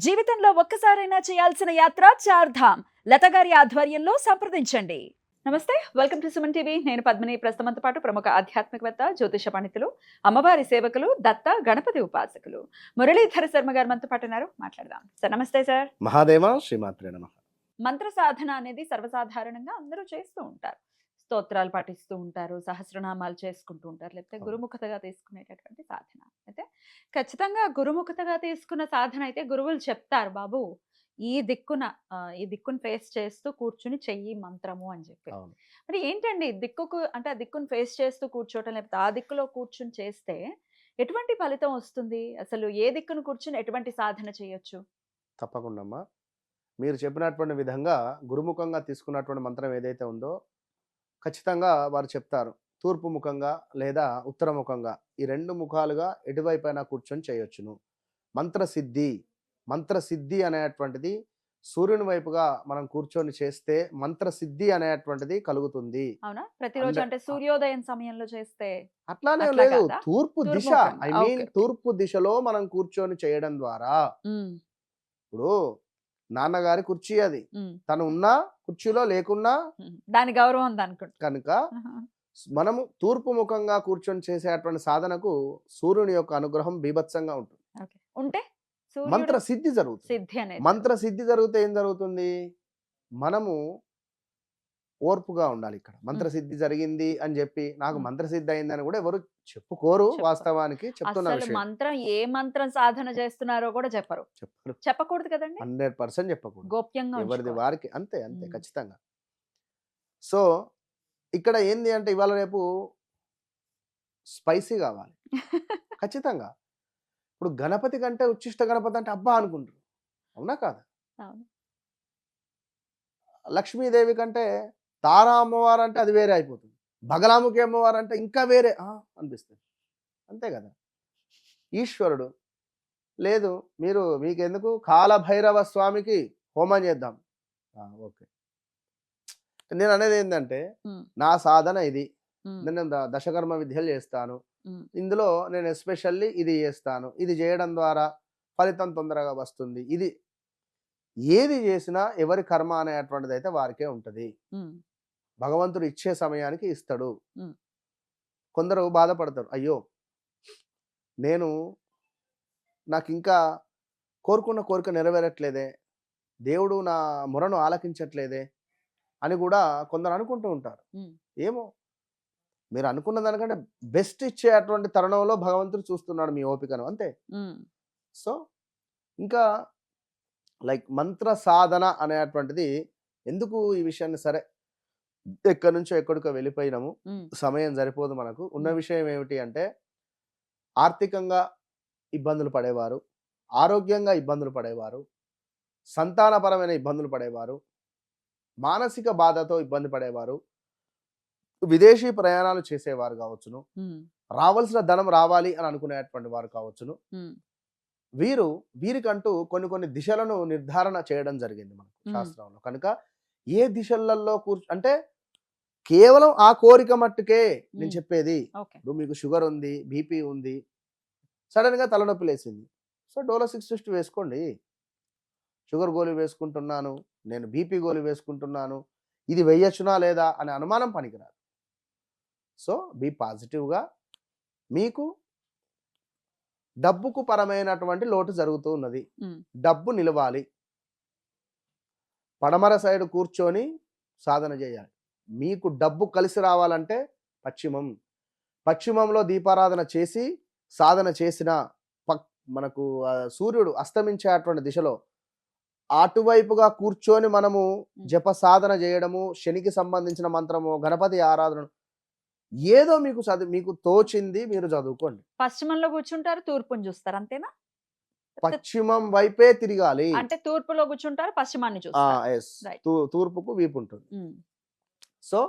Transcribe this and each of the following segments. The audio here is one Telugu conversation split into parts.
జీవితంలో ఒక్కసారైనా చేయాల్సిన యాత్ర చార్ధామ్ లత గారి ఆధ్వర్యంలో సంప్రదించండి. నమస్తే, వెల్కమ్ టు సుమన్ టీవీ. నేను పద్మిని. ప్రస్తుతంతో పాటు ప్రముఖ ఆధ్యాత్మికవేత్త, జ్యోతిష పండితులు, అమ్మవారి సేవకులు, దత్త గణపతి ఉపాసకులు మురళీధర శర్మ గారు మనతో పాటు ఉన్నారు. మాట్లాడదాం. సార్ నమస్తే. సార్ మహాదేవ శ్రీమాత్రే నమః. మంత్ర సాధన అనేది సర్వసాధారణంగా అందరూ చేస్తూ ఉంటారు. స్తోత్రాలు పాటిస్తూ ఉంటారు, సహస్రనామాలు చేసుకుంటూ ఉంటారు, లేకపోతే గురుముఖతగా తీసుకునేటటువంటి సాధన. అయితే ఖచ్చితంగా గురుముఖతగా తీసుకున్న సాధన అయితే గురువులు చెప్తారు, బాబు ఈ దిక్కును ఫేస్ చేస్తూ కూర్చుని చెయ్యి మంత్రము అని చెప్పి. అవును. మరి ఏంటండి దిక్కుకు, అంటే ఆ దిక్కును ఫేస్ చేస్తూ కూర్చోవటం, లేకపోతే ఆ దిక్కులో కూర్చుని చేస్తే ఎటువంటి ఫలితం వస్తుంది? అసలు ఏ దిక్కును కూర్చుని ఎటువంటి సాధన చేయొచ్చు? తప్పకుండా అమ్మా. మీరు చెప్పినటువంటి విధంగా గురుముఖంగా తీసుకున్నటువంటి మంత్రం ఏదైతే ఉందో ఖచ్చితంగా వారు చెప్తారు. తూర్పు ముఖంగా లేదా ఉత్తర ముఖంగా ఈ 2 ముఖాలుగా ఎటువైపైనా కూర్చొని చేయొచ్చును. మంత్రసిద్ధి, మంత్రసిద్ధి అనేటువంటిది సూర్యుని వైపుగా మనం కూర్చొని చేస్తే మంత్రసిద్ధి అనేటువంటిది కలుగుతుంది. అవునా? ప్రతిరోజు అంటే సూర్యోదయం సమయంలో చేస్తే అట్లానే అట్లా లేదు. కాదా? తూర్పు తూర్పు దిశ, ముఖంగా. I mean okay. తూర్పు దిశలో మనం కూర్చొని చేయడం ద్వారా ఉమ్, ఇప్పుడు నాన్నగారి కుర్చీ అది. ఉమ్, తను ఉన్నా కుర్చీలో లేకున్నా దాని గౌరవం ఉందనుకుంటా. కనుక మనము తూర్పు ముఖంగా కూర్చొని చేసేటువంటి సాధనకు సూర్యుని యొక్క అనుగ్రహం బీభత్సంగా ఉంటుంది. ఓకే. ఉంటే సూర్యుడు మంత్ర సిద్ధి జరుగుతుంది. సిద్ధి అనేది మంత్ర సిద్ధి జరిగితే ఏం జరుగుతుంది? మనము ఓర్పుగా ఉండాలి. ఇక్కడ మంత్ర సిద్ధి జరిగింది అని చెప్పి నాకు మంత్ర సిద్ధి అయిందని కూడా ఎవరు చెప్పుకోరు. చెప్పరు. వాస్తవానికి చెప్తున్న అసలు విషయం మంత్రం ఏ మంత్రం సాధన చేస్తున్నారో కూడా చెప్పరు. చెప్పరు. చెప్పకూడదు కదండి. 100% చెప్పకూడదు. గోప్యంగా ఎవరిది ఉంచుకోవాలి. వారికి అంతే అంతే ఉమ్. ఖచ్చితంగా. సో ఇక్కడ ఏంది అంటే ఇవాళ రేపు స్పైసీ కావాలి ఖచ్చితంగా. ఇప్పుడు గణపతి కంటే ఉచ్చిష్ట గణపతి అంటే అబ్బా అనుకుంటారు. అవునా కాదా? అవును. లక్ష్మీదేవి కంటే తారా అమ్మవారు అంటే అది వేరే అయిపోతుంది. బగలాముఖి అమ్మవారు అంటే ఇంకా వేరే అనిపిస్తుంది. అంతే కదా. ఈశ్వరుడు లేదు, మీకెందుకు కాలభైరవ స్వామికి హోమం చేద్దాం. ఓకే. నేను అనేది ఏంటంటే ఉమ్, నా సాధన ఇది. ఉమ్, నేను దశకర్మ విద్యలు చేస్తాను. ఉమ్, ఇందులో నేను ఎస్పెషల్లీ ఇది చేస్తాను. ఇది చేయడం ద్వారా ఫలితం తొందరగా వస్తుంది. ఇది ఏది చేసినా ఎవరి కర్మ అనేటువంటిది అయితే వారికే ఉంటుంది. ఉమ్, భగవంతుడు ఇచ్చే సమయానికి ఇస్తాడు. ఉమ్, కొందరు బాధపడతారు, అయ్యో నాకు ఇంకా కోరుకున్న కోరిక నెరవేరట్లేదే, దేవుడు నా మొరను ఆలకించట్లేదే అని కూడా కొందరు అనుకుంటూ ఉంటారు. ఉమ్, ఏమో, మీరు అనుకున్న దానికంటే బెస్ట్ ఇచ్చేటువంటి తరుణంలో భగవంతుడు చూస్తున్నాడు మీ ఓపికను, అంతే. ఉమ్, సో ఇంకా లైక్ మంత్ర సాధన అనేటువంటిది ఎందుకు ఈ విషయాన్ని, సరే ఎక్కడి నుంచో ఎక్కడికో వెళ్ళిపోయినాము, ఉమ్, సమయం సరిపోదు మనకు. ఉన్న విషయం ఏమిటి అంటే ఆర్థికంగా ఇబ్బందులు పడేవారు, ఆరోగ్యంగా ఇబ్బందులు పడేవారు, సంతానపరమైన ఇబ్బందులు పడేవారు, మానసిక బాధతో ఇబ్బంది పడేవారు, విదేశీ ప్రయాణాలు చేసేవారు కావచ్చును, ఉమ్, రావాల్సిన ధనం రావాలి అని అనుకునేటువంటి వారు కావచ్చును. ఉమ్, వీరికంటూ కొన్ని దిశలను నిర్ధారణ చేయడం జరిగింది మనకు మ్మ్. శాస్త్రంలో. కనుక ఏ దిశలలో అంటే కేవలం ఆ కోరిక మట్టుకే నేను మ్మ్. చెప్పేది. ఓకే. ఇప్పుడు మీకు షుగర్ ఉంది, బీపీ ఉంది, సడన్ గా తలనొప్పి లేసింది, సో డోలో 650 వేసుకోండి. షుగర్ గోళీ వేసుకుంటున్నాను, నేను బీపీ గోళీ వేసుకుంటున్నాను, ఇది వెయ్యచ్చునా లేదా అనే అనుమానం పనికిరాదు. సో బీ పాజిటివ్గా. మీకు డబ్బుకు పరమైనటువంటి లోటు జరుగుతూ ఉన్నది, ఉమ్, డబ్బు నిలవాలి, పడమర సైడ్ కూర్చొని సాధన చేయాలి. మీకు డబ్బు కలిసి రావాలంటే పశ్చిమంలో దీపారాధన చేసి సాధన చేసిన మనకు సూర్యుడు అస్తమించేటువంటి దిశలో అటువైపుగా కూర్చొని మనము జప సాధన చేయడము, శనికి సంబంధించిన మంత్రము, గణపతి ఆరాధన, ఏదో మీకు తోచింది మీరు చదువుకోండి. పశ్చిమంలో కూర్చుంటారు, తూర్పుని చూస్తారు, అంతేనా? పశ్చిమం వైపే తిరగాలి. అంటే తూర్పులో కూర్చుంటారు, పశ్చిమాన్ని చూస్తారు. Right. తూర్పుకు వీపు ఉంటుంది. ఉమ్, సో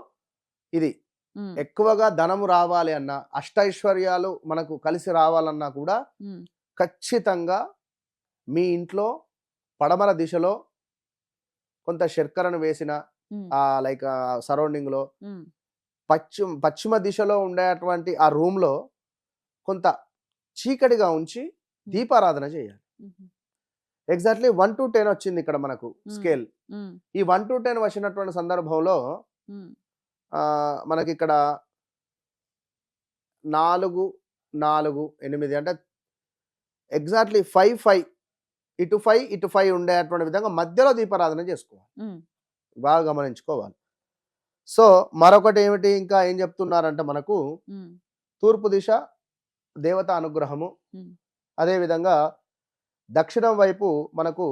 ఇది ఉమ్, ఎక్కువగా ధనము రావాలి అన్నా, అష్టైశ్వర్యాలు మనకు కలిసి రావాలన్నా కూడా ఉమ్, ఖచ్చితంగా మీ ఇంట్లో పడమర దిశలో కొంత శర్కరను వేసిన ఉమ్, లైక్ సరౌండింగ్ లో ఉమ్, పశ్చిమ దిశలో ఉండేటువంటి ఆ రూమ్ లో కొంత చీకటిగా ఉంచి దీపారాధన చేయాలి. ఉమ్, ఎగ్జాక్ట్లీ 1 to 10 వచ్చింది ఇక్కడ మనకు స్కేల్. ఉమ్, ఈ 1 to 10 వచ్చినటువంటి సందర్భంలో ఉమ్, మనకి ఇక్కడ 4, 4, 8 అంటే ఎగ్జాక్ట్లీ 5, 5 ఇటు 5 ఇటు 5 ఉండేటువంటి విధంగా మధ్యలో దీపారాధన చేసుకోవాలి. ఉమ్, బాగా గమనించుకోవాలి. సో మరొకటి ఏమిటి, ఇంకా ఏం చెప్తున్నారంటే మనకు ఉమ్, తూర్పు దిశ దేవత అనుగ్రహము, ఉమ్. అదేవిధంగా దక్షిణం వైపు మనకు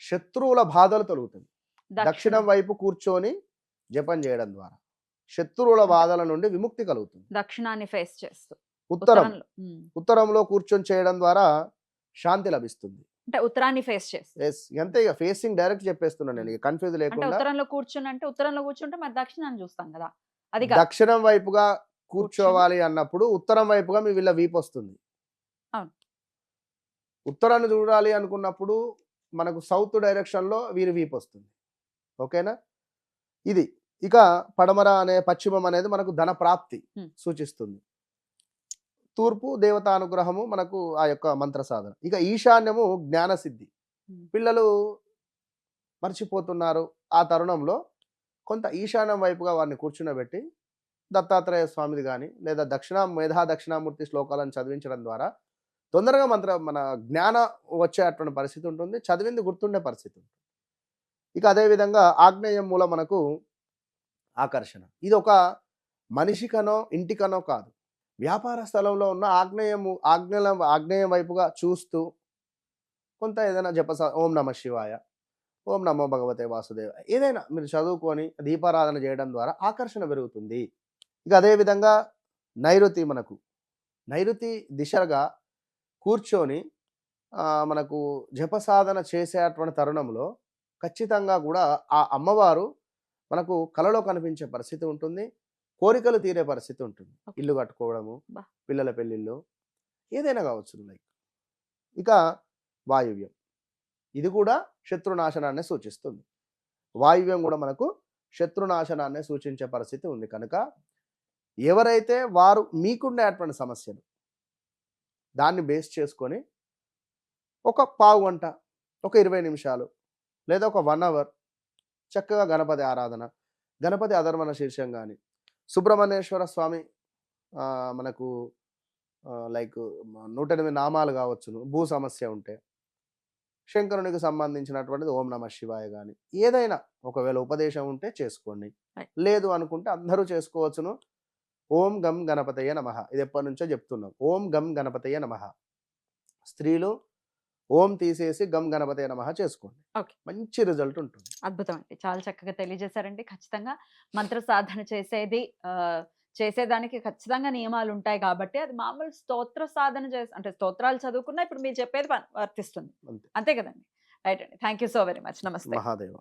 శత్రువుల బాధలు తొలుగుతుంది. దక్షిణం వైపు కూర్చొని జపం చేయడం ద్వారా శత్రువుల బాధల నుండి విముక్తి కలుగుతుంది. దక్షిణాన్ని ఫేస్ చేస్తూ ఉత్తరం ఉత్తరంలో, ఉత్తరంలో కూర్చొని చేయడం ద్వారా శాంతి లభిస్తుంది. అంటే ఉత్తరాన్ని ఫేస్ చేస్తూ. ఎస్, అంతే ఇక ఫేసింగ్ డైరెక్ట్ చెప్పేస్తున్నాను నేను, కన్ఫ్యూజ్ అంటే లేకుండా. ఉత్తరంలో కూర్చుని అంటే ఉత్తరంలో కూర్చుంటే మరి దక్షిణాన్ని చూస్తాం కదా, అది కాదు. దక్షిణం వైపుగా కూర్చోవాలి అన్నప్పుడు ఉత్తరం వైపుగా మీ వీళ్ళ వీపు వస్తుంది. అవును. ఉత్తరాన్ని చూడాలి అనుకున్నప్పుడు మనకు సౌత్ డైరెక్షన్ లో వీరి వీపు వస్తుంది. ఓకేనా. ఇది ఇక పడమర అనే పశ్చిమం అనేది మనకు ధన ప్రాప్తి సూచిస్తుంది. తూర్పు దేవతానుగ్రహము మనకు ఆ యొక్క మంత్ర సాధన. ఇక ఈశాన్యము జ్ఞాన సిద్ధి. పిల్లలు మర్చిపోతున్నారు, ఆ తరుణంలో కొంత ఈశాన్యం వైపుగా వారిని కూర్చునబెట్టి దత్తాత్రేయ స్వామిది కానీ లేదా మేధా దక్షిణామూర్తి శ్లోకాలను చదివించడం ద్వారా తొందరగా మన జ్ఞాన వచ్చేటువంటి పరిస్థితి ఉంటుంది, చదివింది గుర్తుండే పరిస్థితి ఉంటుంది. ఇక అదేవిధంగా ఆగ్నేయం మూల మనకు ఆకర్షణ. ఇది ఒక మనిషికనో ఇంటికనో కాదు, వ్యాపార స్థలంలో ఉన్న ఆగ్నేయం వైపుగా చూస్తూ కొంత ఏదైనా ఓం నమ శివాయ, ఓం నమో భగవతే వాసుదేవ, ఏదైనా మీరు చదువుకొని దీపారాధన చేయడం ద్వారా ఆకర్షణ పెరుగుతుంది. ఇక అదేవిధంగా నైరుతి దిశగా కూర్చొని మనకు జపసాధన చేసేటువంటి తరుణంలో ఖచ్చితంగా కూడా ఆ అమ్మవారు మనకు కలలో కనిపించే పరిస్థితి ఉంటుంది, కోరికలు తీరే పరిస్థితి ఉంటుంది. ఇల్లు కట్టుకోవడము, పిల్లల పెళ్ళిళ్ళు, ఏదైనా కావచ్చు. లైక్ ఇక వాయువ్యం, ఇది కూడా శత్రునాశనాన్ని సూచిస్తుంది. వాయువ్యం కూడా మనకు శత్రునాశనాన్ని సూచించే పరిస్థితి ఉంది. కనుక ఎవరైతే వారు మీకుండేటువంటి సమస్యలు దాన్ని బేస్ చేసుకొని ఒక పావు గంట, ఒక 20 నిమిషాలు లేదా ఒక 1 అవర్ చక్కగా గణపతి ఆరాధన, గణపతి అధర్మణ శీర్షం కానీ, సుబ్రహ్మణ్యేశ్వర స్వామి మనకు లైక్ 108 నామాలు కావచ్చును, భూ సమస్య ఉంటే శంకరునికి సంబంధించినటువంటిది ఓం నమ శివాయ కానీ, ఏదైనా ఒకవేళ ఉపదేశం ఉంటే చేసుకోండి, లేదు అనుకుంటే అందరూ చేసుకోవచ్చును. ఓం గం గణపతయ్య నమః, ఇది ఎప్పటి నుంచో చెప్తున్నాం. ఓం గం గణపతయ్య నమః. స్త్రీలు ఓం తీసేసి గం గణపతయ్య నమః చేసుకోండి, మంచి రిజల్ట్ ఉంటుంది. అద్భుతం అండి, చాలా చక్కగా తెలియజేశారండి. ఖచ్చితంగా మంత్ర సాధన చేసేదానికి ఖచ్చితంగా నియమాలు ఉంటాయి కాబట్టి అది మామూలు స్తోత్ర సాధన అంటే స్తోత్రాలు చదువుకున్నా ఇప్పుడు మీరు చెప్పేది వర్తిస్తుంది, అంతే కదండి. రైట్ అండి, thank you so very much. నమస్తే. మహాదేవ.